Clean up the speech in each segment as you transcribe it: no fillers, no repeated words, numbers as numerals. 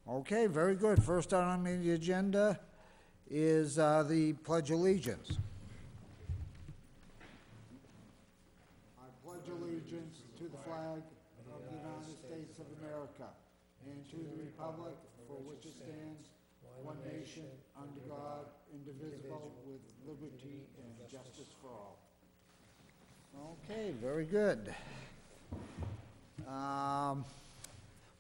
Okay, very good. First on the agenda is the Pledge of Allegiance. I pledge allegiance to the flag of the United States of America and to the republic for which it stands, one nation, under God, indivisible, with liberty and justice for all. Okay, very good.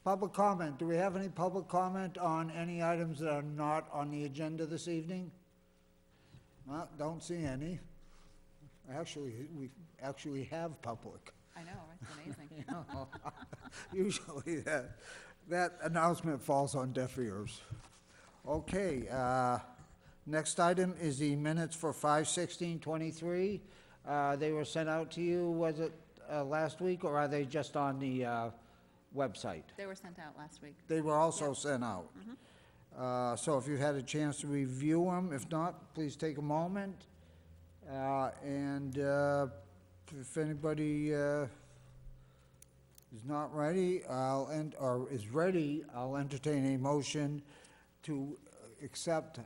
Public comment. Do we have any public comment on any items that are not on the agenda this evening? No, don't see any. Actually, we actually have public. I know, it's amazing. You know, usually that announcement falls on deaf ears. Okay, next item is the minutes for 5/16/23. They were sent out to you, was it last week, or are they just on the website? They were sent out last week. They were also sent out. So if you had a chance to review them, if not, please take a moment. And if anybody is not ready, is ready, I'll entertain a motion to accept,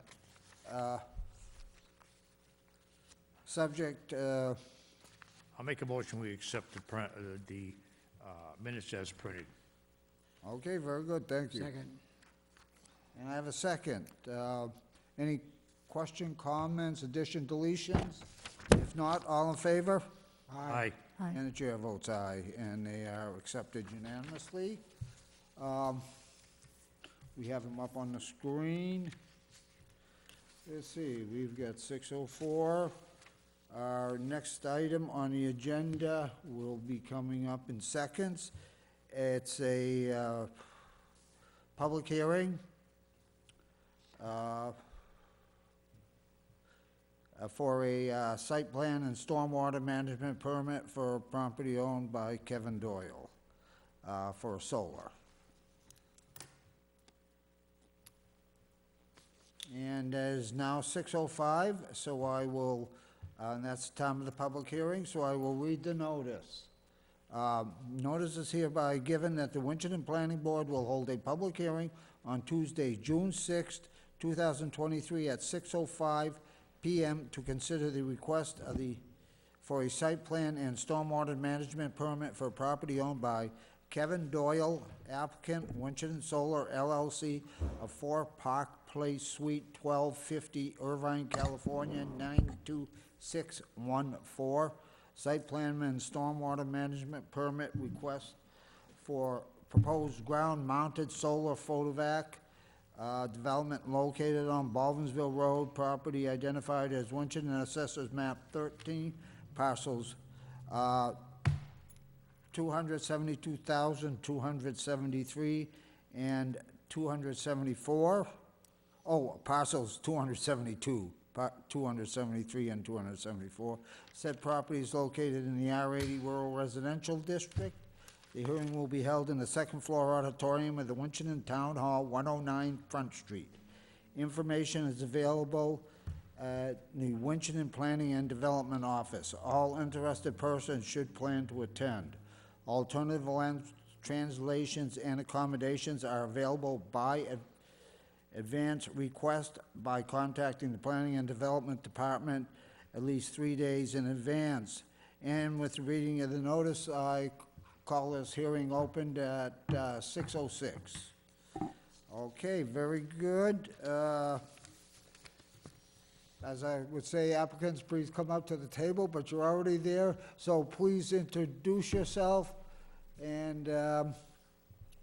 subject, I'll make a motion, we accept the minutes as printed. okay, very good, thank you. Second. And I have a second. Any question, comments, addition, deletions? If not, all in favor? Aye. And the chair votes aye, and they are accepted unanimously. We have them up on the screen. Let's see, we've got 6:04. Our next item on the agenda will be coming up in seconds. It's a public hearing for a site plan and stormwater management permit for a property owned by Kevin Doyle for solar. And it is now 6:05, so I will, and that's the time of the public hearing, so I will read the notice. Notice is hereby given that the Winchendon Planning Board will hold a public hearing on Tuesday, June 6th, 2023 at 6:05 p.m. to consider the request for a site plan and stormwater management permit for a property owned by Kevin Doyle, applicant, Winchendon Solar LLC of 4 Park Place Suite 1250, Irvine, California, 92614. Site plan and stormwater management permit request for proposed ground-mounted solar photovoltaic development located on Baldwinsville Road, property identified as Winchendon Assessors Map 13, parcels 272,273 and 274. Oh, parcels 272, 273 and 274. Said property is located in the R80 Rural Residential District. The hearing will be held in the second-floor auditorium of the Winchendon Town Hall, 109 Front Street. Information is available at the Winchendon Planning and Development Office. All interested persons should plan to attend. Alternative language translations and accommodations are available by advance request by contacting the Planning and Development Department at least 3 days in advance. And with the reading of the notice, I call this hearing opened at 6:06. Okay, very good. As I would say, applicants, please come up to the table, but you're already there, so please introduce yourself and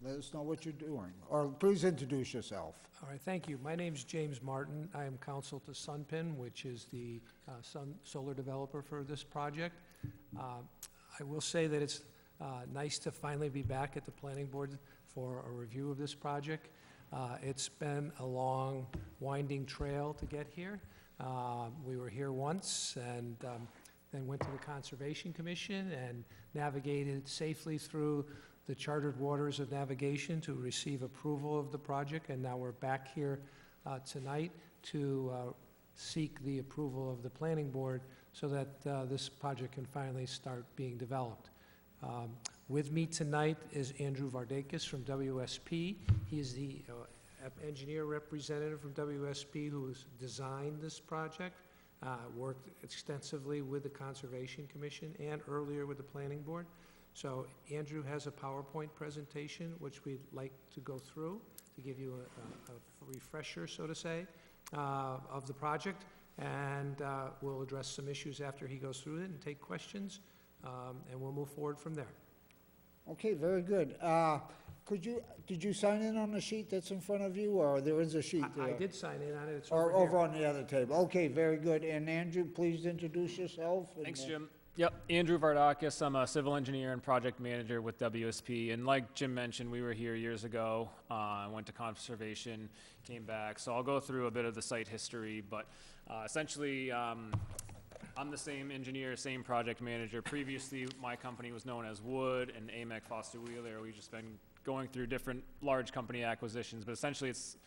let us know what you're doing. Or please introduce yourself. All right, thank you. My name's James Martin. I am counsel to Sunpin, which is the solar developer for this project. I will say that it's nice to finally be back at the planning board for a review of this project. It's been a long, winding trail to get here. We were here once and then went to the Conservation Commission and navigated safely through the chartered waters of navigation to receive approval of the project, and now we're back here tonight to seek the approval of the planning board so that this project can finally start being developed. With me tonight is Andrew Vardakis from WSP. He is the engineer representative from WSP who has designed this project, worked extensively with the Conservation Commission and earlier with the Planning Board. So Andrew has a PowerPoint presentation, which we'd like to go through to give you a refresher, so to say, of the project. And we'll address some issues after he goes through it and take questions, and we'll move forward from there. Okay, very good. Did you sign in on the sheet that's in front of you, or there is a sheet there? I did sign in on it, it's Or over over here. on the other table? Okay, very good. And Andrew, please introduce yourself. and, Thanks, Jim. Yep, Andrew Vardakis. I'm a civil engineer and project manager with WSP. And like Jim mentioned, we were here years ago. I went to conservation, came back. So I'll go through a bit of the site history. But essentially, I'm the same engineer, same project manager. Previously, my company was known as Wood and AMEC Foster Wheeler. We've just been going through different large company acquisitions. But essentially, it's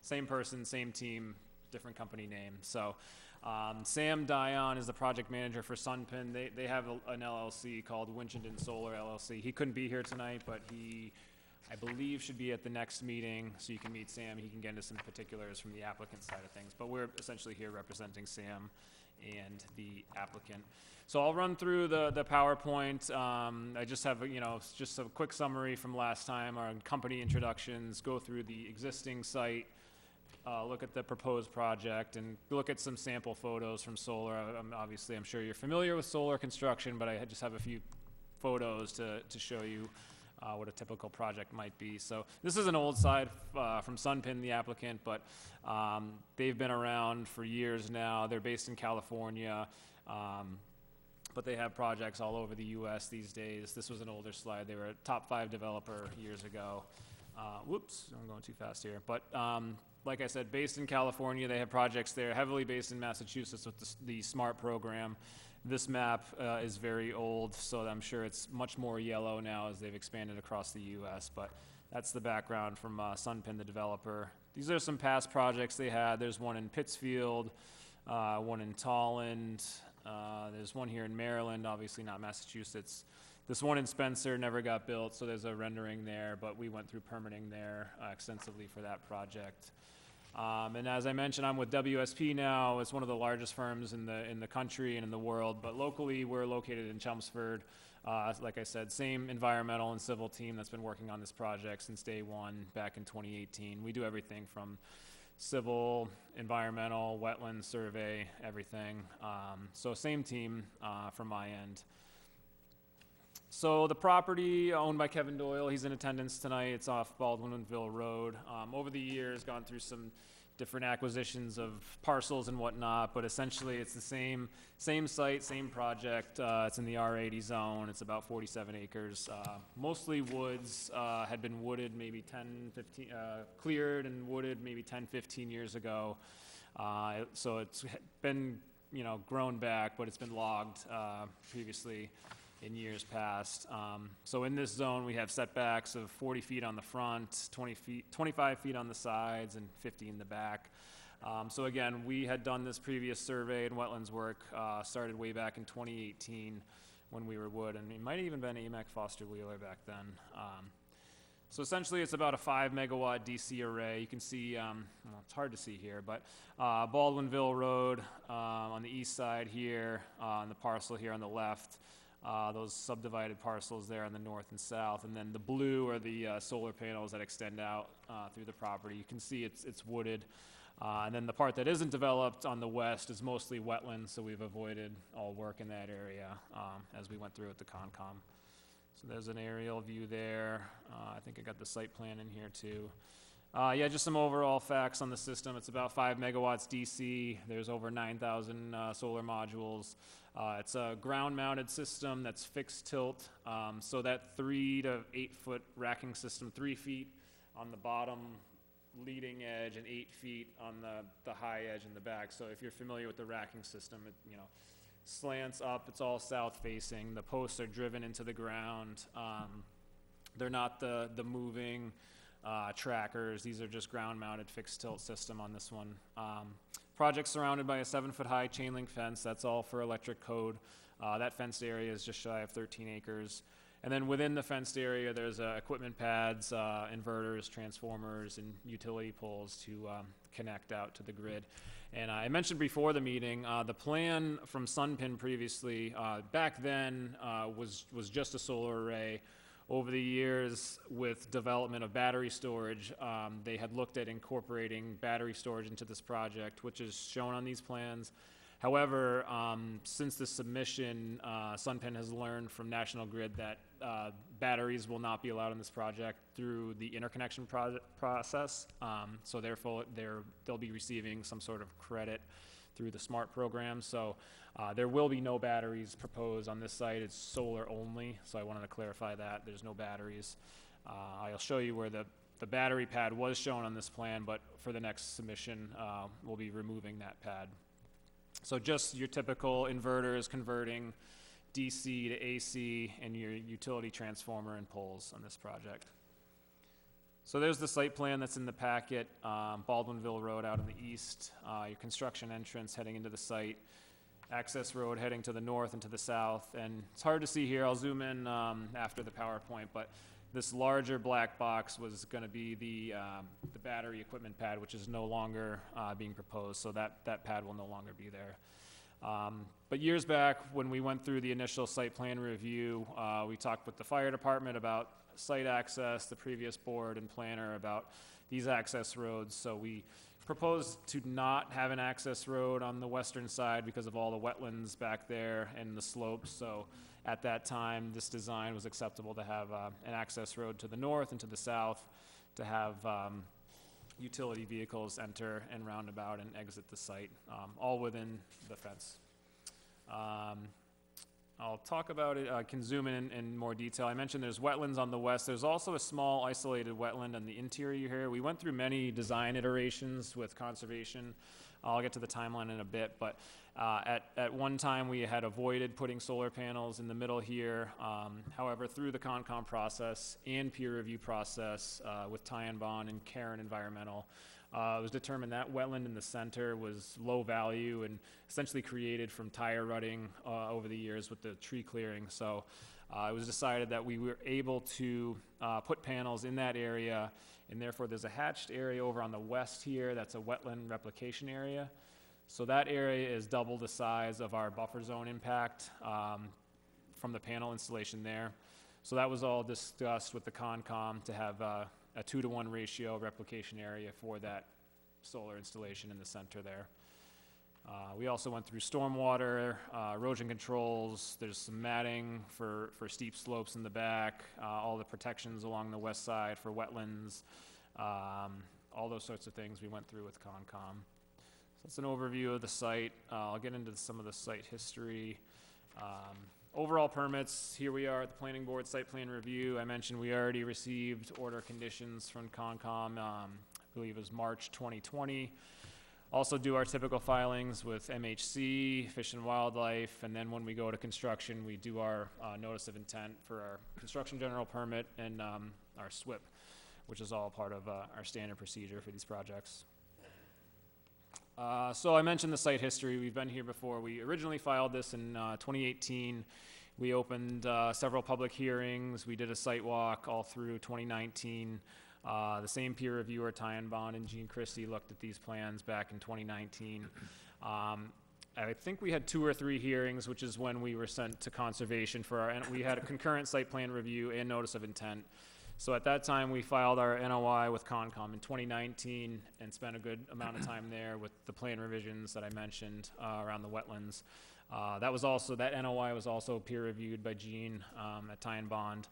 same person, same team, different company name. So Sam Dion is the project manager for Sunpin. They have an LLC called Winchendon Solar LLC. He couldn't be here tonight, but he, I believe, should be at the next meeting, so you can meet Sam. He can get into some particulars from the applicant side of things. But we're essentially here representing Sam and the applicant. So I'll run through the PowerPoint. I just have, just a quick summary from last time, our company introductions, go through the existing site, look at the proposed project, and look at some sample photos from solar. Obviously, I'm sure you're familiar with solar construction, but I just have a few photos to show you what a typical project might be. So this is an old site from Sunpin, the applicant, but they've been around for years now. They're based in California, but they have projects all over the U.S. these days. This was an older slide. They were a top 5 developer years ago. Whoops, I'm going too fast here. But like I said, based in California, they have projects there, heavily based in Massachusetts with the SMART program. This map is very old, so I'm sure it's much more yellow now as they've expanded across the U.S., but that's the background from Sunpin, the developer. These are some past projects they had. There's one in Pittsfield, one in Tolland, there's one here in Maryland, obviously not Massachusetts. This one in Spencer never got built, so there's a rendering there, but we went through permitting there extensively for that project. And as I mentioned, I'm with WSP now. It's one of the largest firms in the country and in the world, but locally we're located in Chelmsford. Like I said, same environmental and civil team that's been working on this project since day one back in 2018. We do everything from civil, environmental, wetland survey, everything. So same team from my end. So the property owned by Kevin Doyle, he's in attendance tonight. It's off Baldwinville Road. Over the years, gone through some different acquisitions of parcels and whatnot, but essentially it's the same site, same project. It's in the R80 zone. It's about 47 acres. Mostly woods, had been wooded maybe 10, 15, cleared and wooded maybe 10, 15 years ago. So it's been, grown back, but it's been logged previously in years past. So in this zone, we have setbacks of 40 feet on the front, 25 feet on the sides, and 50 in the back. So again, we had done this previous survey and wetlands work, started way back in 2018 when we were Wood, and it might have even been AMEC Foster Wheeler back then. So essentially, it's about a 5 megawatt DC array. You can see, well, it's hard to see here, but Baldwinville Road on the east side here, on the parcel here on the left, those subdivided parcels there on the north and south, and then the blue are the solar panels that extend out through the property. You can see it's wooded, and then the part that isn't developed on the west is mostly wetlands, so we've avoided all work in that area as we went through with the Concom. So there's an aerial view there. I think I got the site plan in here too. Yeah, just some overall facts on the system. It's about 5 megawatts DC. There's over 9,000 solar modules. It's a ground-mounted system that's fixed tilt. So that 3 to 8 foot racking system, 3 feet on the bottom leading edge and 8 feet on the high edge in the back. So if you're familiar with the racking system, it slants up. It's all south-facing. The posts are driven into the ground. They're not the moving trackers. These are just ground-mounted fixed tilt system on this one. Project surrounded by a 7-foot-high chain link fence. That's all for electric code. That fenced area is just shy of 13 acres. And then within the fenced area, there's equipment pads, inverters, transformers, and utility poles to connect out to the grid. And I mentioned before the meeting, the plan from Sunpin previously, back then, was just a solar array. Over the years, with development of battery storage, they had looked at incorporating battery storage into this project, which is shown on these plans. However, since the submission, Sunpin has learned from National Grid that batteries will not be allowed in this project through the interconnection process. So therefore, they'll be receiving some sort of credit through the SMART program. So there will be no batteries proposed on this site. It's solar only. So I wanted to clarify that. There's no batteries. I'll show you where the battery pad was shown on this plan, but for the next submission, we'll be removing that pad. So just your typical inverters converting DC to AC and your utility transformer and poles on this project. So there's the site plan that's in the packet, Baldwinville Road out in the east, your construction entrance heading into the site, access road heading to the north and to the south. And it's hard to see here, I'll zoom in after the PowerPoint, but this larger black box was going to be the battery equipment pad, which is no longer being proposed, so that pad will no longer be there. But years back, when we went through the initial site plan review, we talked with the fire department about site access, the previous board and planner about these access roads. So we proposed to not have an access road on the western side because of all the wetlands back there and the slopes. So at that time, this design was acceptable to have an access road to the north and to the south, to have utility vehicles enter and roundabout and exit the site, all within the fence. I'll talk about it, I can zoom in more detail. I mentioned there's wetlands on the west. There's also a small isolated wetland on the interior here. We went through many design iterations with conservation. I'll get to the timeline in a bit, but at one time we had avoided putting solar panels in the middle here. However, through the CONCOM process and peer review process with Ty and Bond and Karen Environmental, it was determined that wetland in the center was low value and essentially created from tire rutting over the years with the tree clearing. So it was decided that we were able to put panels in that area, and therefore there's a hatched area over on the west here that's a wetland replication area. So that area is double the size of our buffer zone impact from the panel installation there. So that was all discussed with the CONCOM to have a 2-to-1 ratio replication area for that solar installation in the center there. We also went through stormwater, erosion controls. There's some matting for steep slopes in the back, all the protections along the west side for wetlands, all those sorts of things we went through with CONCOM. So that's an overview of the site. I'll get into some of the site history. Overall permits, here we are at the planning board site plan review. I mentioned we already received order conditions from CONCOM, I believe it was March 2020. Also do our typical filings with MHC, Fish and Wildlife, and then when we go to construction, we do our notice of intent for our construction general permit and our SWIP, which is all part of our standard procedure for these projects. So I mentioned the site history. We've been here before. We originally filed this in 2018. We opened several public hearings. We did a site walk all through 2019. The same peer reviewer, Ty and Bond and Gene Christie, looked at these plans back in 2019. I think we had 2 or 3 hearings, which is when we were sent to conservation for our, and we had a concurrent site plan review and notice of intent. So at that time, we filed our NOI with CONCOM in 2019 and spent a good amount of time there with the plan revisions that I mentioned around the wetlands. That NOI was also peer reviewed by Gene at Ty and Bond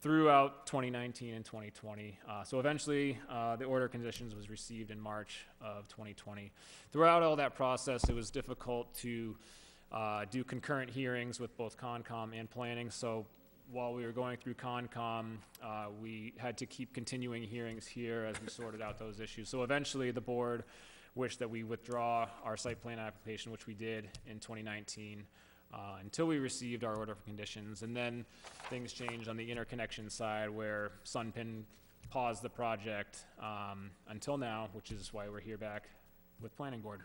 throughout 2019 and 2020. So eventually, the order of conditions was received in March of 2020. Throughout all that process, it was difficult to do concurrent hearings with both CONCOM and planning. So while we were going through CONCOM, we had to keep continuing hearings here as we sorted out those issues. So eventually the board wished that we withdraw our site plan application, which we did in 2019, until we received our order of conditions. And then things changed on the interconnection side where Sunpin paused the project until now, which is why we're here back with planning board.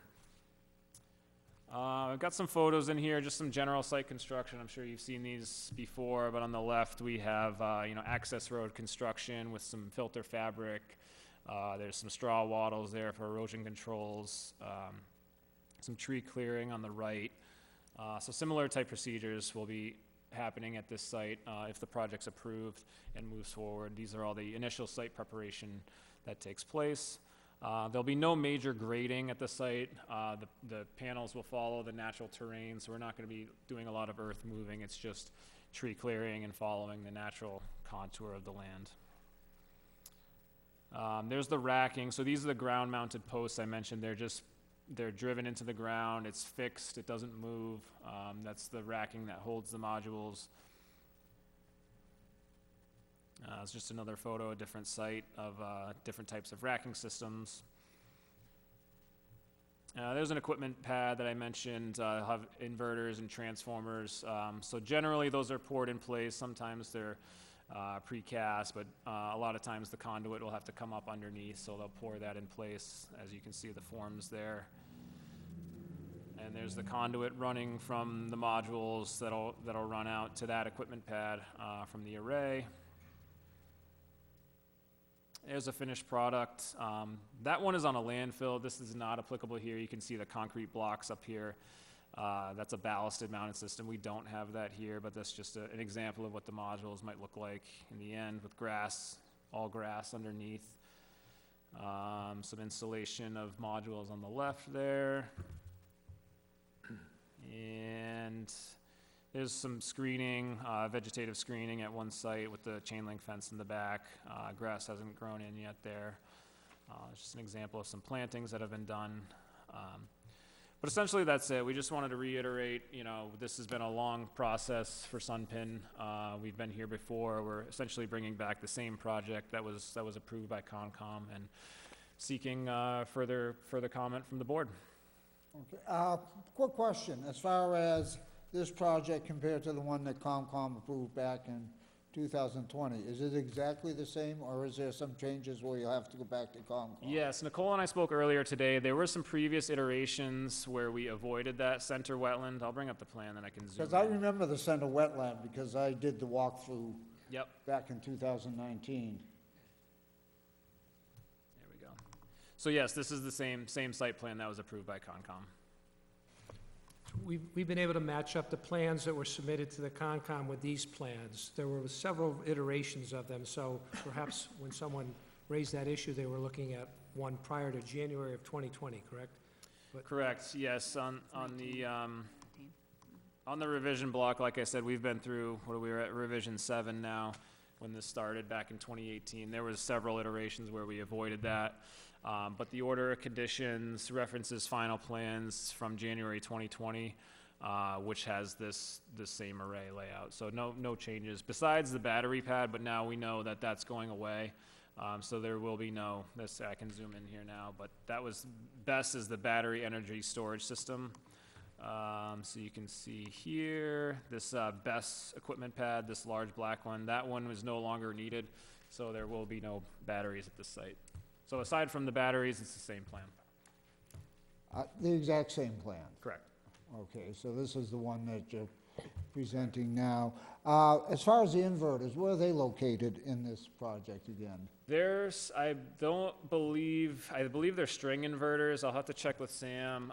I've got some photos in here, just some general site construction. I'm sure you've seen these before, but on the left, we have, access road construction with some filter fabric. There's some straw wattles there for erosion controls, some tree clearing on the right. So similar type procedures will be happening at this site if the project's approved and moves forward. These are all the initial site preparation that takes place. There'll be no major grading at the site. The panels will follow the natural terrain, so we're not going to be doing a lot of earth moving. It's just tree clearing and following the natural contour of the land. There's the racking. So these are the ground-mounted posts I mentioned. They're driven into the ground. It's fixed. It doesn't move. That's the racking that holds the modules. It's just another photo, a different site of different types of racking systems. There's an equipment pad that I mentioned. It'll have inverters and transformers. So generally, those are poured in place. Sometimes they're precast, but a lot of times the conduit will have to come up underneath, so they'll pour that in place, as you can see the forms there. And there's the conduit running from the modules that'll run out to that equipment pad from the array. There's a finished product. That one is on a landfill. This is not applicable here. You can see the concrete blocks up here. That's a ballasted mounted system. We don't have that here, but that's just an example of what the modules might look like in the end with grass, all grass underneath. Some installation of modules on the left there. And there's some screening, vegetative screening at one site with the chain link fence in the back. Grass hasn't grown in yet there. It's just an example of some plantings that have been done. But essentially that's it. We just wanted to reiterate, this has been a long process for Sunpin. We've been here before. We're essentially bringing back the same project that was approved by Concom and seeking further comment from the board. Okay, quick question, as far as this project compared to the one that Comcom approved back in 2020, is it exactly the same, or is there some changes where you'll have to go back to Comcom? Yes, Nicole and I spoke earlier today. There were some previous iterations where we avoided that center wetland. I'll bring up the plan, then I can zoom Because I in. remember the center wetland, because I did the walkthrough Yep, back in 2019. there we go. So yes, this is the same site plan that was approved by Concom. We've been able to match up the plans that were submitted to the Concom with these plans. There were several iterations of them, so perhaps when someone raised that issue, they were looking at one prior to January of 2020, correct? Correct, yes, on the revision block, like I said, we've been through, we were at revision 7 now, when this started back in 2018. There was several iterations where we avoided that. But the order of conditions references final plans from January 2020, which has this same array layout. So no changes besides the battery pad, but now we know that that's going away. So there will be I can zoom in here now, but that was BESS is the battery energy storage system. So you can see here, this BESS equipment pad, this large black one, that one was no longer needed. So there will be no batteries at this site. So aside from the batteries, it's the same plan. The exact same plan? Correct. Okay, so this is the one that you're presenting now. As far as the inverters, where are they located in this project again? I believe they're string inverters. I'll have to check with Sam.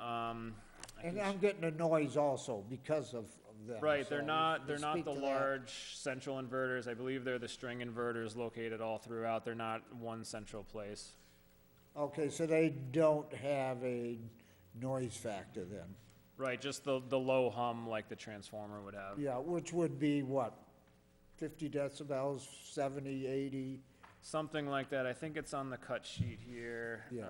And I'm getting a noise also because of them. Right, so they're not speak the to that. large central inverters. I believe they're the string inverters located all throughout. They're not one central place. Okay, so they don't have a noise factor then? Right, just the low hum like the transformer would have. Yeah, which would be what, 50 decibels, 70, 80? Something like that. I think it's on the cut sheet here. Yeah.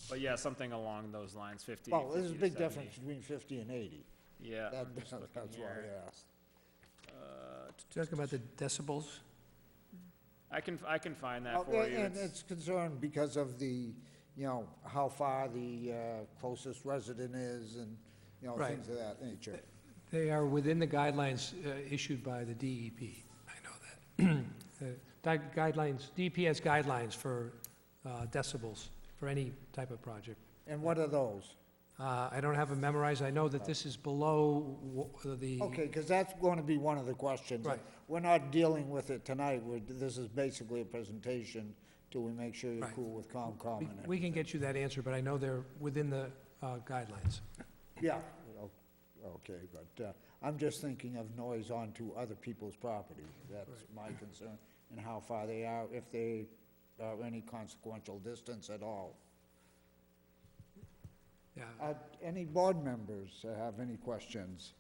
But yeah, something along those lines, 50. Well, there's a 50 to big 70. difference between 50 and 80. Yeah. That- I'm just looking That's why here. I asked. Talking about the decibels? I can find that Oh, for you. And it's concerned because of the, how far the closest resident is and, Right. things of that nature. They are within the guidelines issued by the DEP. I know that. DEP has guidelines for decibels for any type of project. And what are those? I don't have it memorized. I know that this is below the... Okay, because that's going to be one of the questions. Right. We're not dealing with it tonight, this is basically a presentation till we make sure you're Right. cool with COMCOM and it. We can get you that answer, but I know they're within the guidelines. Yeah, okay, but I'm just thinking of noise onto other people's property. That's my concern, and how far they are, if they are any consequential distance at all. Yeah, Any board members have any questions?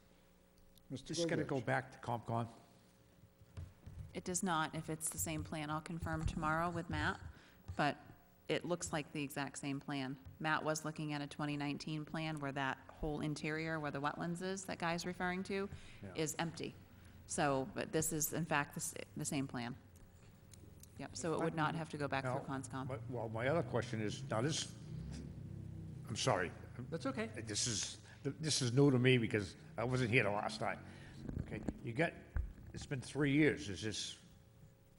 Mr. Just gotta go Goodrich? back to COMCON. It does not, if it's the same plan. I'll confirm tomorrow with Matt, but it looks like the exact same plan. Matt was looking at a 2019 plan where that whole interior, where the wetlands is, that guy's referring to, is empty. So, but this is in fact the same plan. Yep, so it would not have to go back through Now, CONSCOM. Well, my other question is, now this, I'm sorry, that's okay. this is new to me because I wasn't here the last time. Okay, it's been 3 years. Is this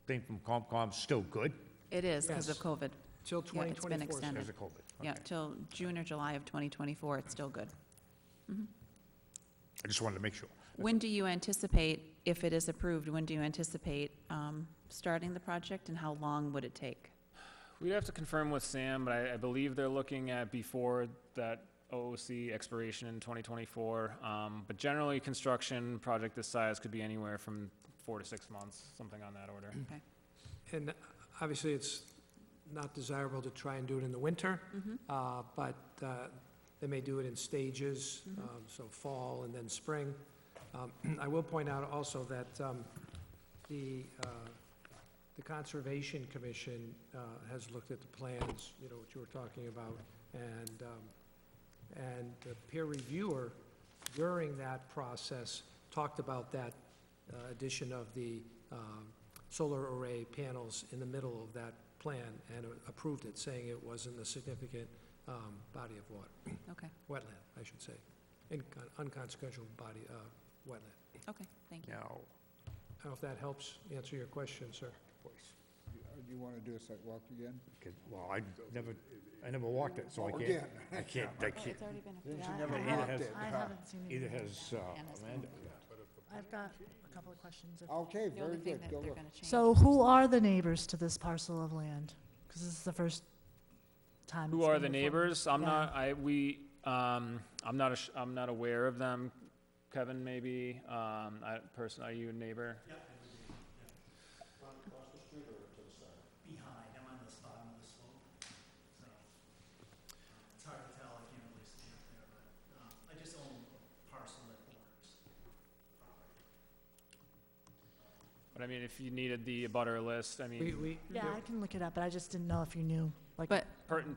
thing from COMCOM still good? It is because of Yes. COVID. Till Yeah, it's been 2024. extended. Because of COVID? Yeah, Okay. till June or July of 2024, it's still good. I just wanted to make sure. When do you anticipate, if it is approved, when do you anticipate starting the project, and how long would it take? We'd have to confirm with Sam, but I believe they're looking at before that OOC expiration in 2024. But generally, construction project this size could be anywhere from 4 to 6 months, something on that order. Okay. And obviously, it's not desirable to try and do it in the winter, but they may do it in stages, so fall and then spring. I will point out also that the Conservation Commission has looked at the plans, you know, what you were talking about, and the peer reviewer during that process talked about that addition of the solar array panels in the middle of that plan and approved it, saying it wasn't a significant body of water, Okay, wetland, I should say, unconsequential body, wetland. okay, thank you. Now, I don't know if that helps answer your question, sir. please, Do you want to do a site walk again? because, well, I never walked it, so I can't. again. I can't, It's already been Didn't approved. you never Either walked has- it? I haven't seen Either it. has Amanda. I've got a couple of questions. Okay, The only very thing good, that go they're look. gonna change. So who are the neighbors to this parcel of land? Because this is the first time. Who it's are been the before. neighbors? I'm Yeah. not, I'm not aware of them. Kevin, maybe, are you a neighbor? Behind, I'm on this bottom of the slope, so it's hard to tell, I can't really see up there, but I just own a parcel that borders property. But I mean, if you needed the abutter list, I mean, Yeah, I can look it up, but I just didn't know if you knew, like. But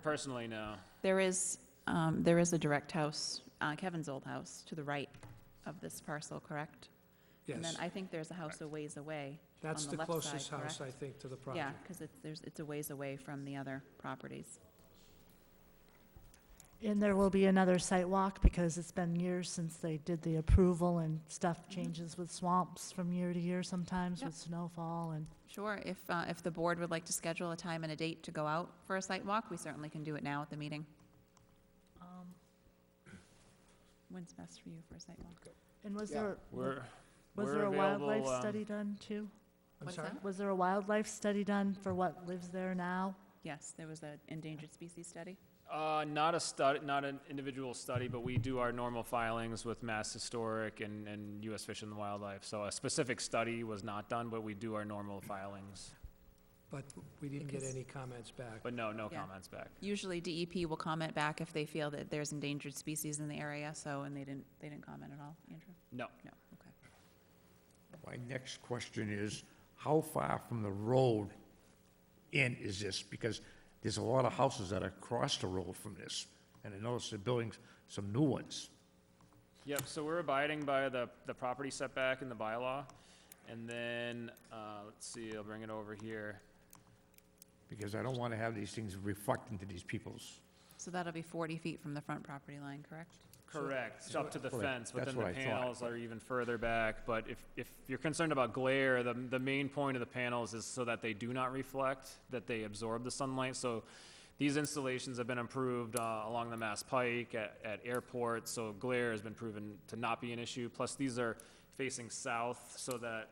personally, no. there is a direct house, Kevin's old house, to the right of this parcel, correct? And then Yes, I think there's a house a ways away that's on the the left closest side, house, I correct? think, to the Yeah, project. because it's a ways away from the other properties. And there will be another site walk because it's been years since they did the approval and stuff changes with swamps from year to year sometimes Yep. with snowfall and. Sure, if the board would like to schedule a time and a date to go out for a site walk, we certainly can do it now at the meeting. When's best for you for a site walk? And was Yeah. there, We're was there a available, wildlife study done too? I'm What's sorry? that? Was there a wildlife study done for what lives there now? Yes, there was an endangered species study. Not a study, not an individual study, but we do our normal filings with Mass Historic and U.S. Fish and Wildlife. So a specific study was not done, but we do our normal filings. But we didn't get Because- any comments back. But no Yeah. comments back. Usually DEP will comment back if they feel that there's endangered species in the area, so, and they didn't comment at all, Andrew? No. No, okay. My next question is, how far from the road in is this? Because there's a lot of houses that are across the road from this, and I noticed they're building some new ones. Yep, so we're abiding by the property setback in the bylaw. And then, let's see, I'll bring it over here. Because I don't want to have these things reflect into these people's. So that'll be 40 feet from the front property line, correct? Correct, it's up to the Correct. fence, but That's then the what I thought. panels are even further back. But if you're concerned about glare, the main point of the panels is so that they do not reflect, that they absorb the sunlight. So these installations have been approved along the Mass Pike, at airports, so glare has been proven to not be an issue. Plus, these are facing south, so that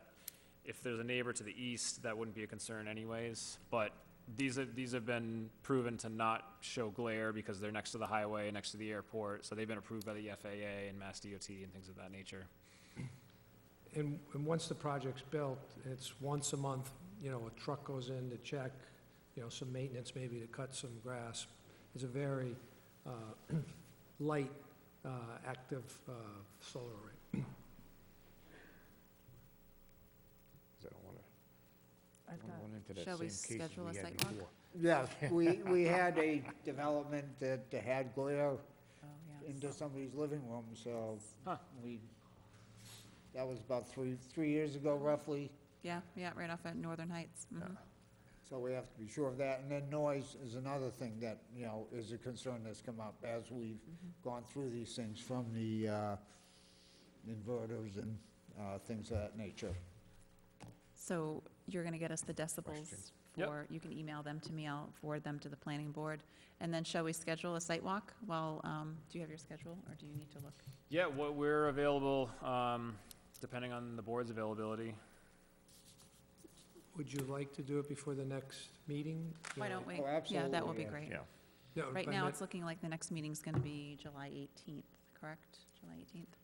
if there's a neighbor to the east, that wouldn't be a concern anyways. But these have been proven to not show glare because they're next to the highway, next to the airport, so they've been approved by the FAA and Mass DOT and things of that nature. And once the project's built, it's once a month, you know, a truck goes in to check, you know, some maintenance, maybe to cut some grass. It's a very light, active solar array. 'Cause I don't wanna I've got, run into that Shall we same case schedule we a had site walk? before. Yes, we had a development that had glare Oh, yes. into somebody's living room, so Huh. that was about three years ago roughly, Yeah, right off at Northern Heights. Mhm. so we have to be sure of that. And then noise is another thing that, you know, is a concern that's come up as we've gone through these things from the inverters and things of that nature. So you're gonna get us the decibels Questions? Yep. for, you can email them to me, I'll forward them to the planning board. And then shall we schedule a site walk? Well, do you have your schedule, or do you need to look? Yeah, we're available, depending on the board's availability. Would you like to do it before the next meeting? Why don't we? Oh, Yeah, that would be absolutely, great. Yeah. No, Right but now, not- it's looking like the next meeting's gonna be July 18th, correct? July 18th?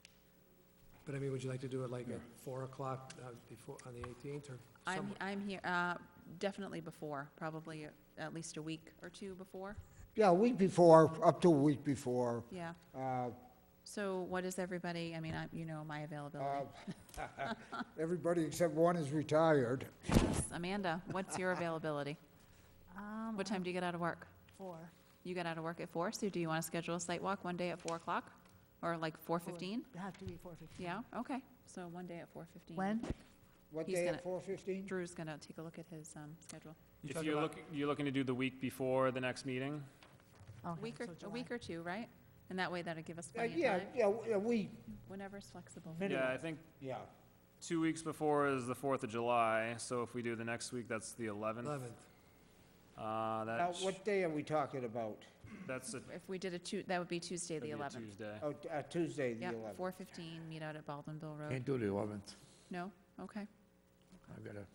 But I mean, would you like to do it like at 4 o'clock before, on the 18th, or somewhere? I'm here, definitely before, probably at least a week or two before, Yeah, a week before, up to a week before. yeah. uh, So what is everybody, I mean, you know my availability. Everybody except one is retired. Yes, Amanda, what's your availability? What time do you get out of work? 4. You get out of work at 4, so do you want to schedule a site walk one day at 4 o'clock? Or like 4:15? It'd have to be 4:15. Yeah, okay, so one day at 4:15. When? What He's day gonna- at 4:15? Drew's gonna take a look at his schedule. You If talk you're about- you're looking to do the week before the next meeting? Okay, so A July. week or two, right? And that way that'll give us Yeah, plenty of time, yeah, we, whenever's flexible. Yeah, I think yeah. 2 weeks before is the 4th of July, so if we do the next week, that's the 11th. 11th. Now, That's, what day are we talking about? that's a If we did that would be Tuesday, the that'd be a 11th. Tuesday. Oh, Tuesday, the Yep, 11th. 4:15, meet out at Baldwinville Road. Can't do the 11th. No? Okay, I've got a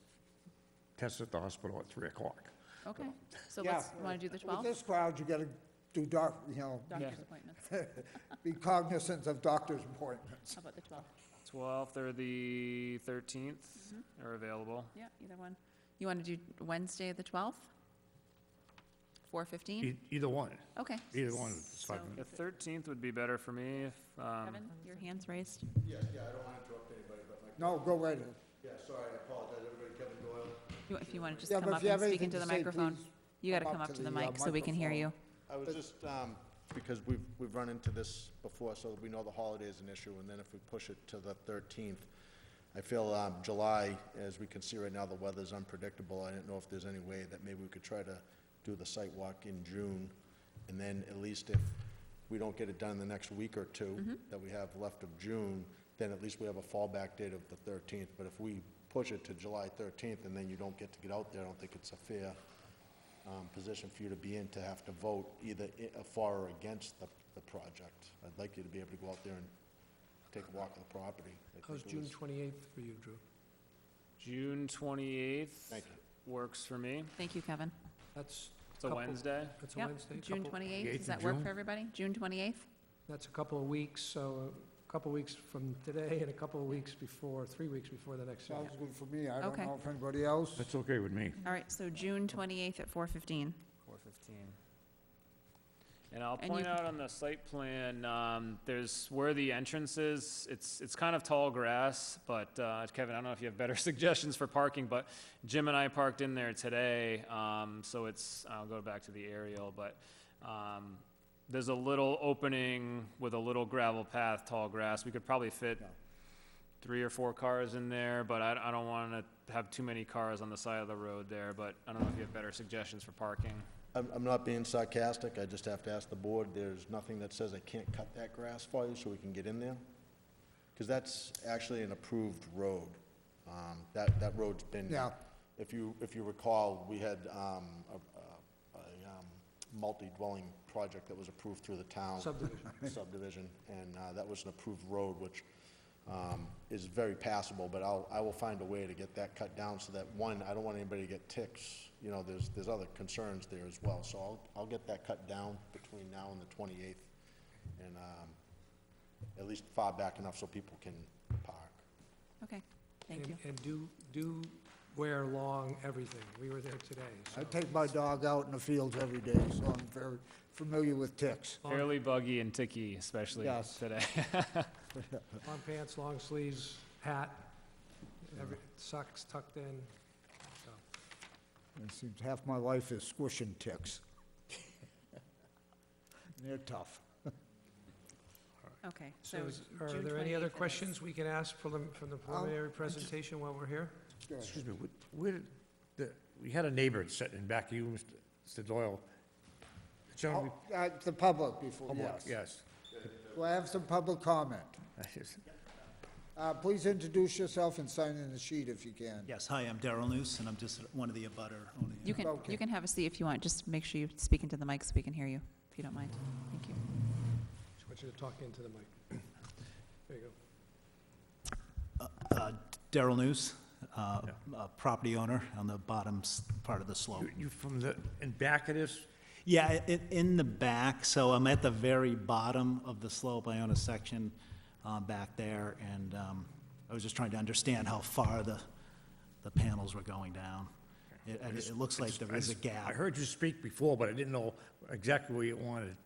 test at the hospital at 3 o'clock. okay. So Yeah, let's, wanna do the With 12th? this crowd, you gotta do Doctor's appointments. be cognizant of doctor's appointments. How about the 12th? 12th or the 13th are available. Yeah, either one. You want to do Wednesday, the 12th? 4:15? Either one, Okay. either one is fine. So- The 13th would be better for me if, Kevin, your hand's raised. No, go right ahead. If you want to just Yeah, come but up if you and have speak anything into to the say, microphone. please You got to come up to the mic so we can hear you. microphone. I was just, because we've run into this before, so we know the holiday is an issue, and then if we push it to the 13th, I feel July, as we can see right now, the weather's unpredictable. I didn't know if there's any way that maybe we could try to do the site walk in June, and then at least if we don't get it done in the next week or two that we have left of June, then at least we have a fallback date of the 13th. But if we push it to July 13th and then you don't get to get out there, I don't think it's a fair position for you to be in, to have to vote either for or against the project. I'd like you to be able to go out there and take a walk of the property. I How's think it June was- 28th for you, Drew? June 28th Thank you. works for me. Thank you, Kevin. That's It's a Couple- Wednesday. That's a Yep, Wednesday? June Couple- 28th, 8th does that of work June? for everybody? June 28th? That's a couple of weeks, so a couple of weeks from today and a couple of weeks before, 3 weeks before the next Sounds meeting. good for me. I don't Okay. know if anybody else. That's okay with me. All right, so June 28th at 4:15. 4:15. And I'll And point you- out on the site plan, there's where the entrance is, it's kind of tall grass, but Kevin, I don't know if you have better suggestions for parking, but Jim and I parked in there today, so I'll go back to the aerial, but there's a little opening with a little gravel path, tall grass. We could probably fit 3 or 4 cars in there, but I don't want to have too many cars on the side of the road there, but I don't know if you have better suggestions for parking. I'm not being sarcastic, I just have to ask the board, there's nothing that says I can't cut that grass for you so we can get in there? Because that's actually an approved road. That road's been. Yeah. If you recall, we had multi-dwelling project that was approved through the town. Subdivision, and that was an approved road, which is very passable, but I will find a way to get that cut down so that, one, I don't want anybody to get ticks. You know, there's other concerns there as well, so I'll get that cut down between now and the 28th, and at least far back enough so people can park. Okay, thank you. And do wear long everything. We were there today, so. I take my dog out in the fields every day, so I'm very familiar with ticks. Fairly buggy and ticky, especially Yes. today. Long pants, long sleeves, hat, socks tucked in, so. It seems half my life is squishing ticks. They're tough. Okay, so Are June there any other 28th it is. questions we can ask from the preliminary presentation while we're here? Excuse me, where did, we had a neighbor sitting in back of you, Mr. Doyle. The gentleman- The public before, yes. Yes. Do I have some public comment? Please introduce yourself and sign in the sheet if you can. Yes, hi, I'm Darrell Noose, and I'm just one of the abutter owning. You can have a seat if you want, just make sure you speak into the mic so we can hear you, if you don't mind. Thank you. Just want you to talk into the mic. There you go. Darrell Noose, a property owner on the bottom part of the slope. You from the, in back of this? Yeah, in the back, so I'm at the very bottom of the slope. I own a section back there, and I was just trying to understand how far the panels were going down. It looks like there is a I gap. heard you speak before, but I didn't know exactly where you wanted,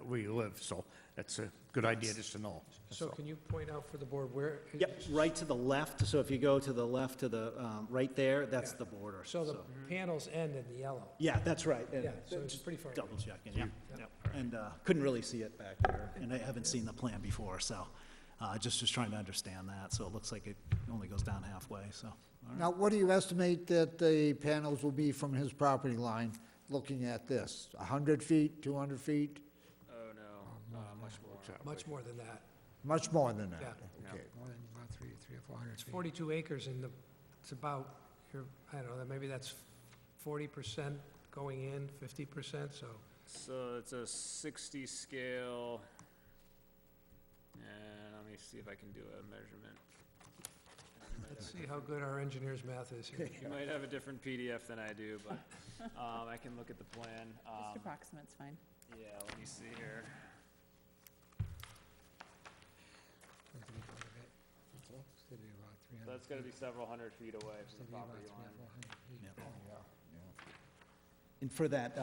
where you live, so that's a good idea just to know. So can you point out for the board where? Yep, right to the left, so if you go to the left to the, right there, that's the border. So the panels end in the yellow. Yeah, that's right. Yeah, so it's pretty far. Double checking, yeah. Yep. And couldn't really see it back there, and I haven't seen the plan before, so just trying to understand that. So it looks like it only goes down halfway, so. all right. Now, what do you estimate that the panels will be from his property line, looking at this? 100 feet, 200 feet? Oh, no, much more. Much more than that. Much more than that? Yeah. Okay. More than about 300 or 400 It's feet. 42 acres and it's about, I don't know, maybe that's 40% going in, 50%, so. So it's a 60 scale, and let me see if I can do a measurement. Let's see how good our engineer's math is here. You might have a different PDF than I do, but I can look at the plan. Just approximate's fine. Yeah, let me see here. It's gonna be about So 300 that's gonna be feet. several hundred feet away It's from the gonna be about property 300 line. 400 feet. Yeah. Yeah. And for that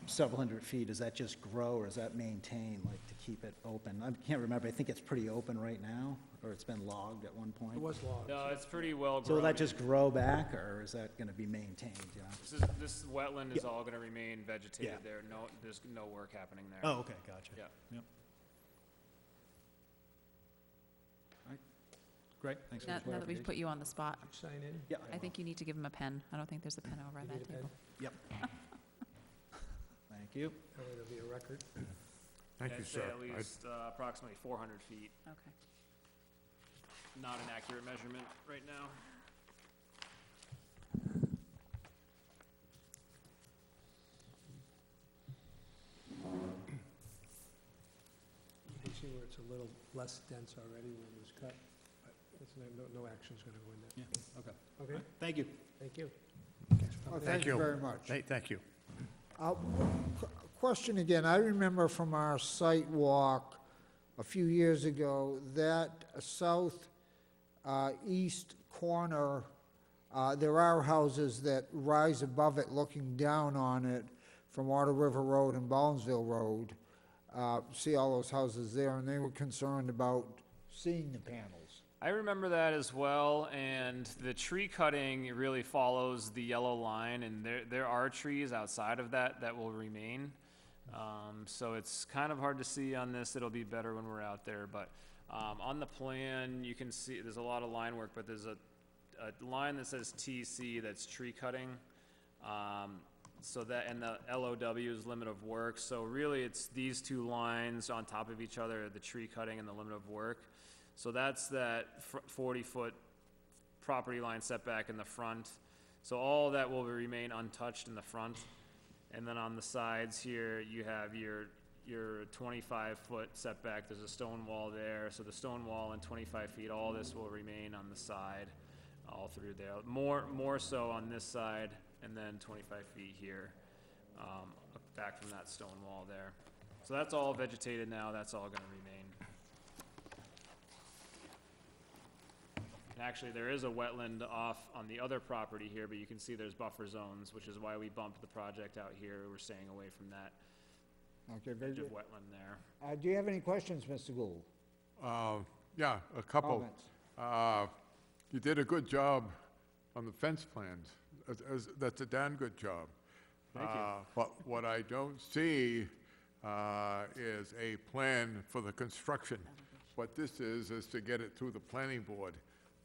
several hundred feet, does that just grow, or is that maintained, like to keep it open? I can't remember, I think it's pretty open right now, or it's been logged at one point? It was logged. No, it's pretty well grown. So will that just grow back, or is that gonna be maintained, you know? This wetland is Yeah. all gonna remain vegetated Yeah. there. There's no work happening there. Oh, okay, gotcha. Yeah. Yep. All right, great, thanks for the Now that we've clarification. put you on the spot, Sign in. Yeah, I think you need to give him a pen. I don't think there's a pen over at You that need a pen? table. Yep. Thank you. That way there'll be a record. Thank I'd you, say sir. at least approximately 400 feet. Okay. Not an accurate measurement right now. You can see where it's a little less dense already where it was cut, but it's no action's gonna go in there. Yeah, okay. Okay, Thank you. thank you. Oh, thank you very much. Thank you. Question again, I remember from our site walk a few years ago, that east corner, there are houses that rise above it looking down on it from Water River Road and Ballinsville Road. See all those houses there, and they were concerned about seeing the panels. I remember that as well, and the tree cutting really follows the yellow line, and there are trees outside of that will remain. So it's kind of hard to see on this. It'll be better when we're out there, but on the plan, you can see there's a lot of line work, but there's a line that says TC that's tree cutting. So that, and the LOW is limit of work. So really, it's these two lines on top of each other, the tree cutting and the limit of work. So that's that 40-foot property line setback in the front. So all that will remain untouched in the front. And then on the sides here, you have your 25-foot setback. There's a stone wall there, so the stone wall and 25 feet, all this will remain on the side, all through there. More so on this side, and then 25 feet here, back from that stone wall there. So that's all vegetated now, that's all gonna remain. And actually, there is a wetland off on the other property here, but you can see there's buffer zones, which is why we bumped the project out here. We're staying away from that Okay, very edge of good. wetland there. Do you have any questions, Mr. Gould? Yeah, a couple. Comments? You did a good job on the fence plans. That's a damn good job. Thank you. But what I don't see is a plan for the construction. What this is to get it through the planning board.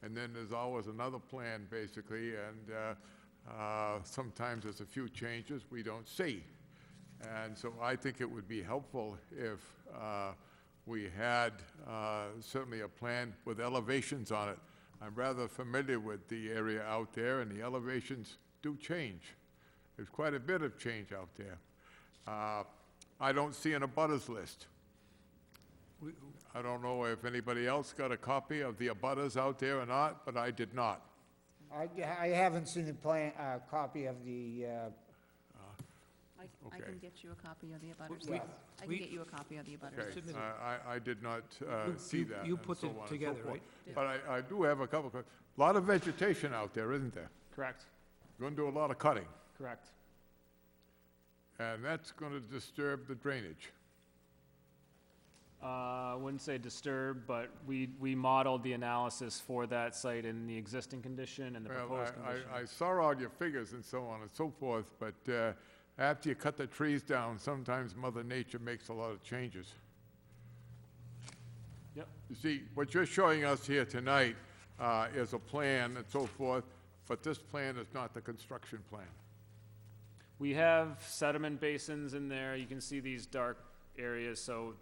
And then there's always another plan, basically, and sometimes there's a few changes we don't see. And so I think it would be helpful if we had certainly a plan with elevations on it. I'm rather familiar with the area out there, and the elevations do change. There's quite a bit of change out there. I don't see an abutters list. I don't know if anybody else got a copy of the abutters out there or not, but I did not. I haven't seen the plan, copy of the, I can get you a copy of the abutters We- list. I can we- get you a copy of the abutters Okay, list. I did not see that. You and put so it on and so together, forth. right? But I do have a couple, a lot of vegetation out there, isn't there? Correct, Going to do a lot of cutting, correct. and that's going to disturb the drainage. I wouldn't say disturb, but we modeled the analysis for that site in the existing condition and the Well, proposed condition. I saw all your figures and so on and so forth, but after you cut the trees down, sometimes Mother Nature makes a lot of changes. Yep. You see, what you're showing us here tonight is a plan and so forth, but this plan is not the construction plan. We have sediment basins in there. You can see these dark areas, so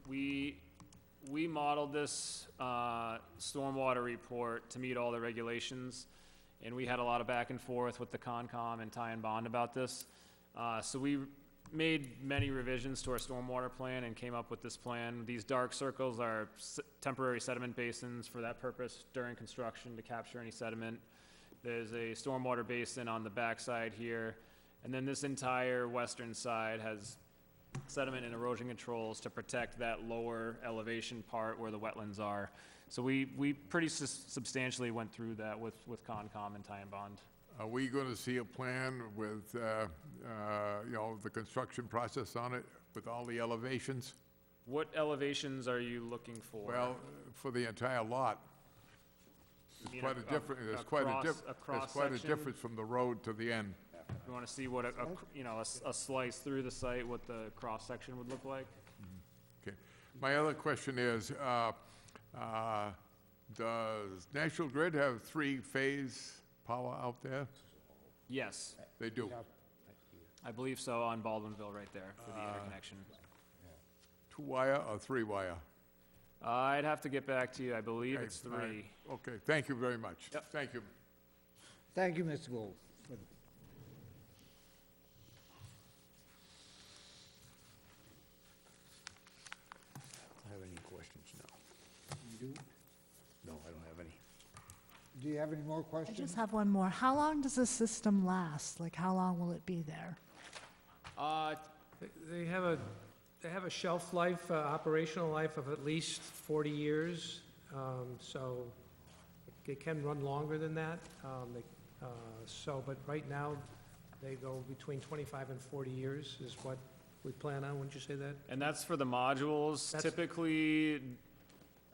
we modeled this stormwater report to meet all the regulations, and we had a lot of back and forth with the Concom and Ty and Bond about this. So we made many revisions to our stormwater plan and came up with this plan. These dark circles are temporary sediment basins for that purpose during construction to capture any sediment. There's a stormwater basin on the backside here, and then this entire western side has sediment and erosion controls to protect that lower elevation part where the wetlands are. So we pretty substantially went through that with Concom and Ty and Bond. Are we going to see a plan with, you know, the construction process on it, with all the elevations? What elevations are you looking for? Well, for the entire lot. You mean Quite a difference, there's quite a cross difference section? from the road to the end. You want to see what a slice through the site, what the cross-section would look like? Okay. My other question is, does National Grid have three-phase power out there? Yes, They do. I believe so, on Baldwinville right there for the interconnection. Two-wire or three-wire? I'd have to get back to you, I believe Okay, it's all right. 3. Okay, thank you very much. Yep. Thank you. thank you, Mr. Gould. I have any questions? No. You do? No, I don't have any. Do you have any more I questions? just have one more. How long does this system last? Like, how long will it be there? They have a shelf life, operational life of at least 40 years, so it can run longer than that. But right now, they go between 25 and 40 years is what we plan on, wouldn't you say that? And that's for the modules. That's- Typically,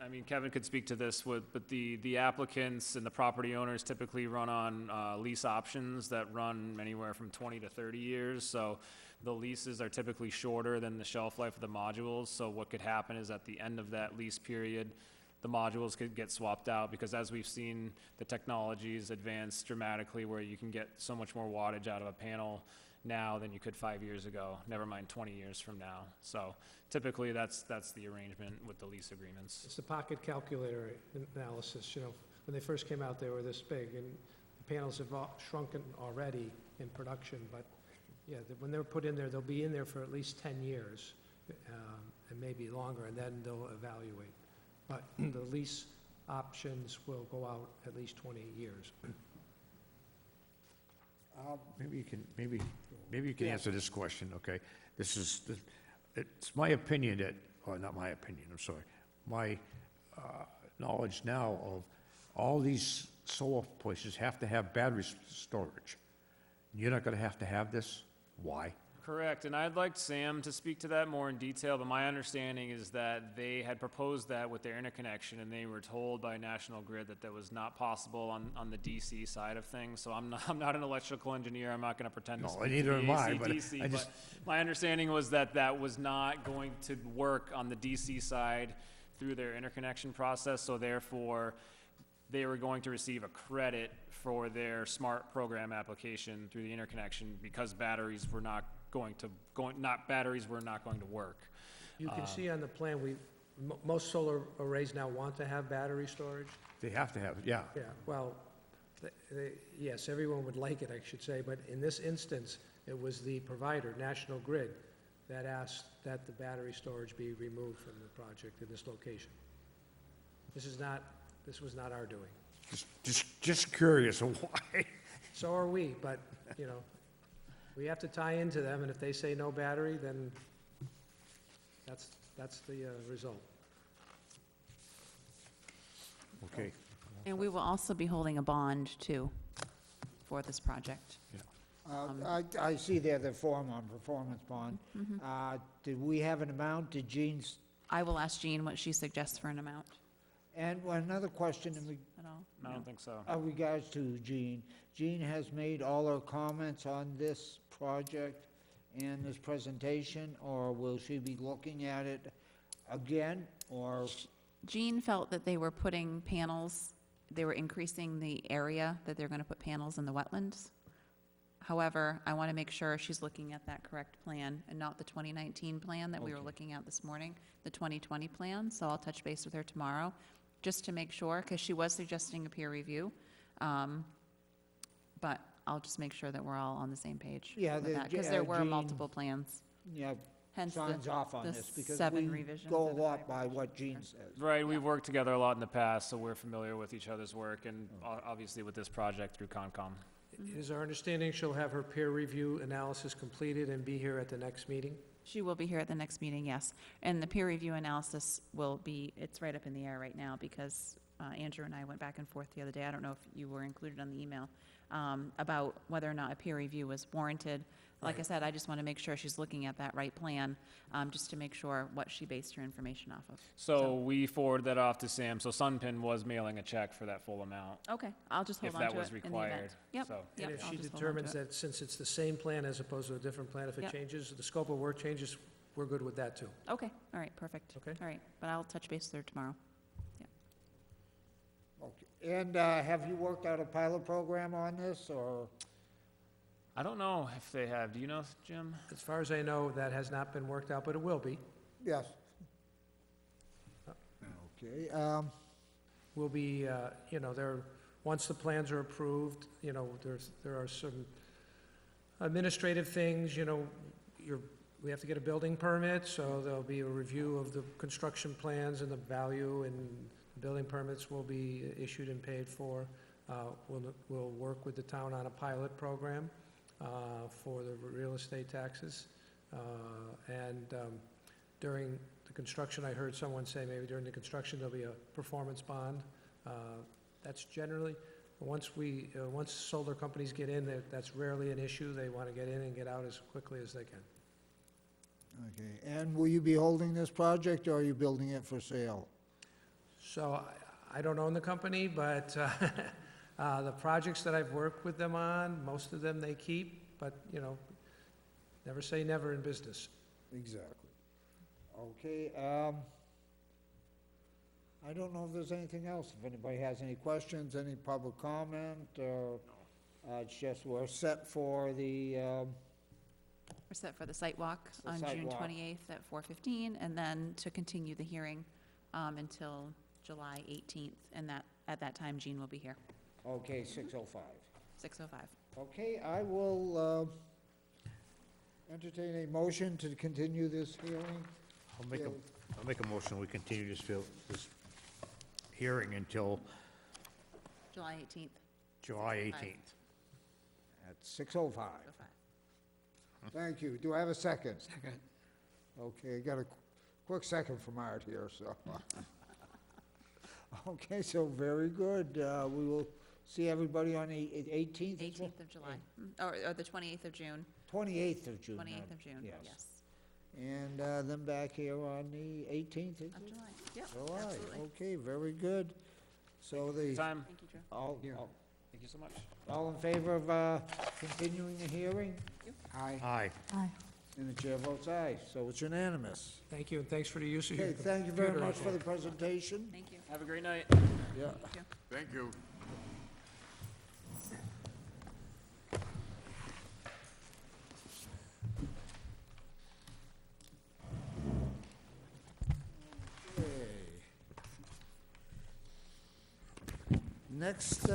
I mean, Kevin could speak to this but the applicants and the property owners typically run on lease options that run anywhere from 20 to 30 years. So the leases are typically shorter than the shelf life of the modules. So what could happen is at the end of that lease period, the modules could get swapped out, because as we've seen, the technologies advance dramatically where you can get so much more wattage out of a panel now than you could 5 years ago, never mind 20 years from now. So typically, that's the arrangement with the lease agreements. It's the pocket calculator analysis, you know, when they first came out, they were this big, and the panels have shrunken already in production, but Yeah, when they're put in there, they'll be in there for at least 10 years, and maybe longer, and then they'll evaluate. But the lease options will go out at least 20 years. Maybe you can answer this question, okay? It's my opinion that, or not my opinion, I'm sorry, my knowledge now of all these solar places have to have battery storage. You're not gonna have to have this? Why? Correct, and I'd like Sam to speak to that more in detail, but my understanding is that they had proposed that with their interconnection, and they were told by National Grid that that was not possible on the DC side of things, so I'm not an electrical engineer, I'm not gonna pretend to No, speak to neither the am I, AC, but DC, I just- but my understanding was that that was not going to work on the DC side through their interconnection process, so therefore, they were going to receive a credit for their smart program application through the interconnection because batteries were not going to work. You can see on the plan, most solar arrays now want to have battery storage. They have to have it, yeah. Yeah, well, yes, everyone would like it, I should say, but in this instance, it was the provider, National Grid, that asked that the battery storage be removed from the project in this location. This was not our doing. Just curious why. So are we, but, you know, we have to tie into them, and if they say no battery, then that's the result. Okay, And we will also be holding a bond, too, for this project. I see there the form on performance bond. Did we have an amount? Did Jean's? I will ask Jean what she suggests for an amount And another question at all. I don't think so. in regards to Jean. Jean has made all her comments on this project and this presentation, or will she be looking at it again, or? Jean felt that they were putting panels, they were increasing the area that they're going to put panels in the wetlands. However, I want to make sure she's looking at that correct plan and not the 2019 plan that we were looking at this morning, the 2020 plan. So I'll touch base with her tomorrow, just to make sure, because she was suggesting a peer review. But I'll just make sure that we're all on the same page Yeah, with that, because there were Jean, multiple plans. Yeah, Hence signs off on the this, because 7 we revisions go a and the lot 5 by what revisions. Jean says. Right, we've worked together a lot in the past, so we're familiar with each other's work, and obviously with this project through Concom. It is our understanding she'll have her peer review analysis completed and be here at the next meeting? She will be here at the next meeting, yes. And the peer review analysis will be, it's right up in the air right now, because Andrew and I went back and forth the other day. I don't know if you were included on the email, about whether or not a peer review was warranted. Like I said, I just want to make sure she's looking at that right plan, just to make sure what she based her information off of. So we forwarded that off to Sam, so Sunpin was mailing a check for that full amount, Okay, I'll just hold if on to it that was in the required. event. Yep, So- yep, And if I'll she just hold on to determines it. that since it's the same plan as opposed to a different plan, if it Yep. changes, the scope of work changes, we're good with that too. Okay, all right, perfect. Okay. All right, but I'll touch base with her tomorrow. Okay. And have you worked out a pilot program on this, or? I don't know if they have, do you know, Jim? As far as I know, that has not been worked out, but it will be. Yes. Okay, Will be, you know, once the plans are approved, you know, there are some administrative things, you know, we have to get a building permit, so there'll be a review of the construction plans and the value, and building permits will be issued and paid for. We'll work with the town on a pilot program for the real estate taxes. And during the construction, I heard someone say maybe during the construction, there'll be a performance bond. That's generally, once solar companies get in, that's rarely an issue. They want to get in and get out as quickly as they can. okay. And will you be holding this project, or are you building it for sale? So I don't own the company, but the projects that I've worked with them on, most of them they keep, but, you know, never say never in business. Exactly. Okay, I don't know if there's anything else. If anybody has any questions, any public comment, or it's just we're set for the, We're set for the site walk The on site June walk. 28th at 4:15, and then to continue the hearing until July 18th, and at that time, Jean will be here, okay, 6:05. 6:05. Okay, I will entertain a motion to continue this hearing. I'll make a motion, we continue this hearing until July 18th. July 6:05. 18th. At 6:05. Thank you. Do I have a second? Second. Okay, I got a quick second from Art here, so. Okay, so very good. We will see everybody on the 18th? 18th of July, or the 28th of June, 28th of June. 28th of June, yes, And then back here on the 18th, is of it? July. Yep, July, absolutely. okay, very good. So the, Time. Thank you, Drew. all, Thank you so much. all in favor of continuing the hearing? Aye. Aye. Aye. And the chair votes aye, so it's unanimous. Thank you, and thanks for the use of your Okay, computer. thank you very much as for the well. presentation. Thank you. Have a great night. Yeah. Thank you. Thank you. Next,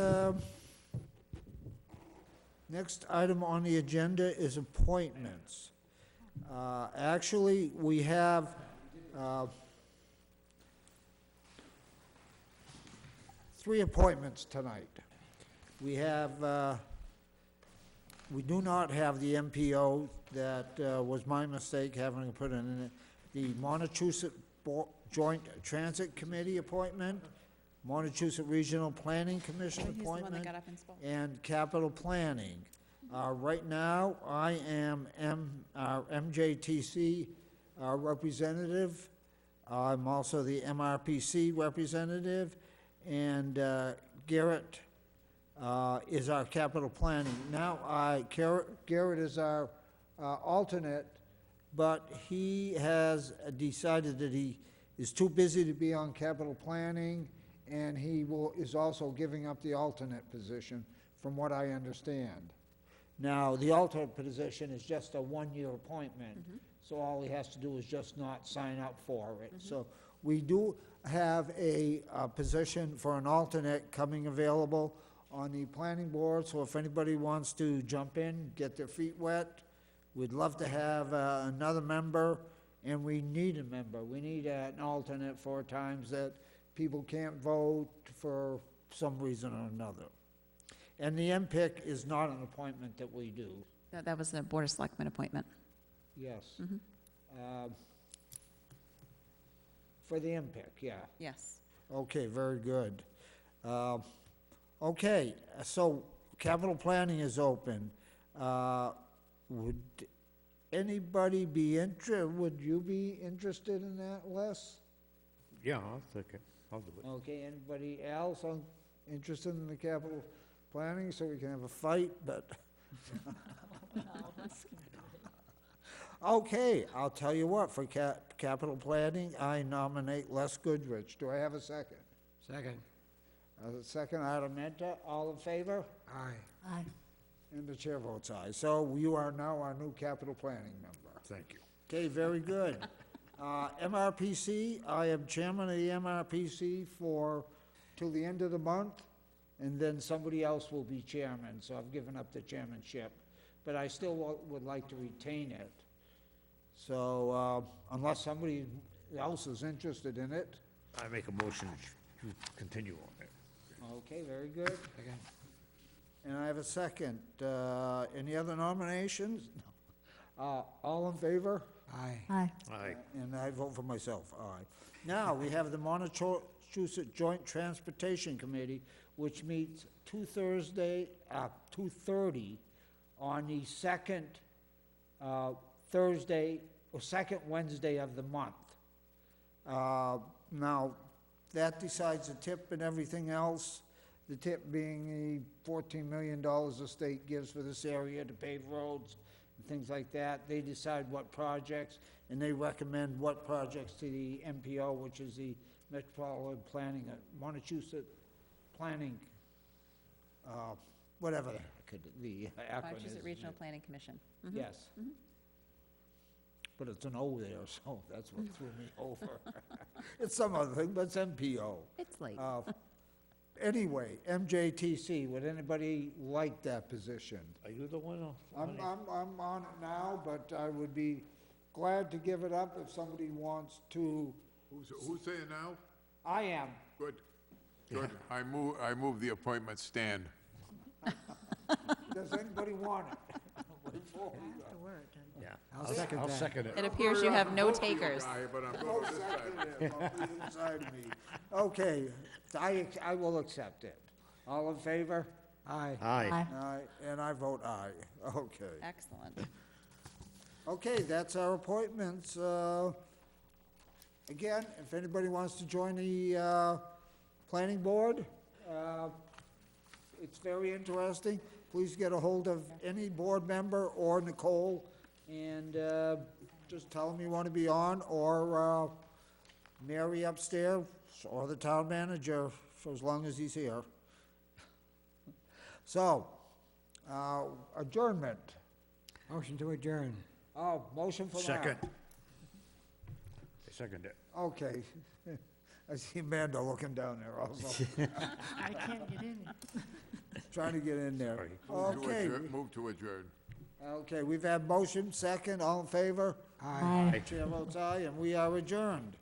next item on the agenda is appointments. Actually, we have, three appointments tonight. We have, we do not have the MPO, that was my mistake having to put it in it. The Montechusett Joint Transit Committee appointment, Montechusett Regional Planning Commission He's the one that appointment, got up and spoke. and capital planning. Right now, I am MJTC representative. I'm also the MRPC representative, and Garrett is our capital planning. Now, Garrett is our alternate, but he has decided that he is too busy to be on capital planning, and he is also giving up the alternate position, from what I understand. Now, the alternate position is just a one-year appointment, so all he has to do is just not sign up for it. So we do have a position for an alternate coming available on the planning board, so if anybody wants to jump in, get their feet wet, we'd love to have another member, and we need a member. We need an alternate for times that people can't vote for some reason or another. And the MPIC is not an appointment that we do, That was the Board of Selectmen appointment. yes. For the MPIC, yeah. Yes. Okay, very good. Okay, so capital planning is open. Would anybody be would you be interested in that, Les? Yeah, I'll take it. I'll do it. Okay, anybody else interested in the capital planning, so we can have a fight, but... Okay, I'll tell you what, for capital planning, I nominate Les Goodrich. Do I have a second? Second. A second, Artementa, all in favor? Aye. Aye. And the chair votes aye. So you are now our new capital planning member. Thank you. Okay, very good. MRPC, I am chairman of the MRPC till the end of the month, and then somebody else will be chairman, so I've given up the chairmanship. But I still would like to retain it. So, unless somebody else is interested in it. I make a motion to continue on it. Okay, very good. Second. And I have a second. Any other nominations? No. All in favor? Aye. Aye. Aye. And I vote for myself, aye. Now, we have the Montechusett Joint Transportation Committee, which meets 2:30 on the second Thursday, or second Wednesday of the month. Now, that decides the tip and everything else, the tip being the $14 million the state gives for this area to pave roads and things like that. They decide what projects, and they recommend what projects to the MPO, which is the Metropolitan Planning, Montechusett Planning, whatever the acronym is. Massachusetts Regional Planning Commission. Mhm. Yes. But it's an O there, so that's what threw me over. It's some other thing, but it's MPO. It's late. anyway, MJTC, would anybody like that position? Are you the one? I'm on it now, but I would be glad to give it up if somebody wants to. Who's saying now? I am. Good, good. I move the appointment stand. Does anybody want it? Yeah. I'll second I'll that. second it. It appears you have no I'm voting for your takers. guy, but I'm No going this time. second on the inside of me. Okay, I will accept it. All in favor? Aye. Aye. Aye, and I vote aye. Okay. Excellent. Okay, that's our appointments. Again, if anybody wants to join the planning board, it's very interesting. Please get a hold of any board member or Nicole, and just tell them you want to be on, or Mary upstairs, or the town manager, for as long as he's here. So, adjournment. Motion to adjourn. Oh, motion for that. Second. I second it. Okay. I see Amanda looking down there also, I can't get in. trying to get in there. Move to Okay, adjourn- Move to adjourn. okay, we've had motion, second, all in favor? Aye. Chair votes aye, and we are adjourned.